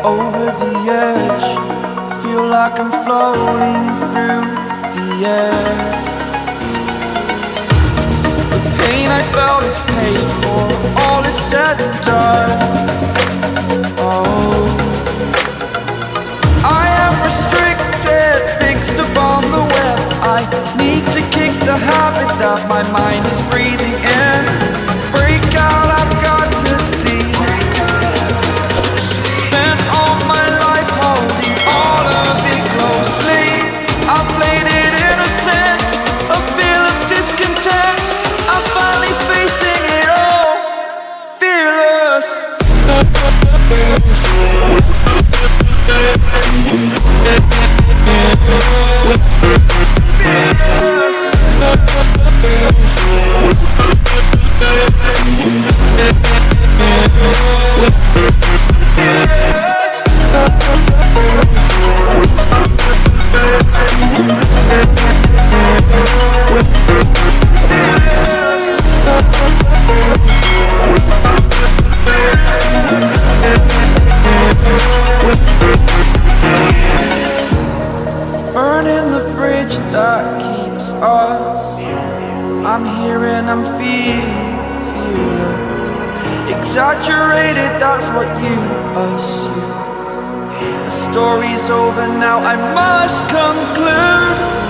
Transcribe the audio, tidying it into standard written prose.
Over the edge, feel like I'm floating through the air. The pain I felt is paid for, all is said and done. Oh, I am restricted, fixed upon the web. I need to kick the habit that my mind is breathing in. Break out, I've got to see. Spent all my life holding all of it closely. I played it innocent, a feel of discontent. I'm finally facing it all, fearless. Burning the bridge that keeps us. I'm here and I'm feeling fearless. Exaggerated, that's what you assume. The story's over now, I must conclude.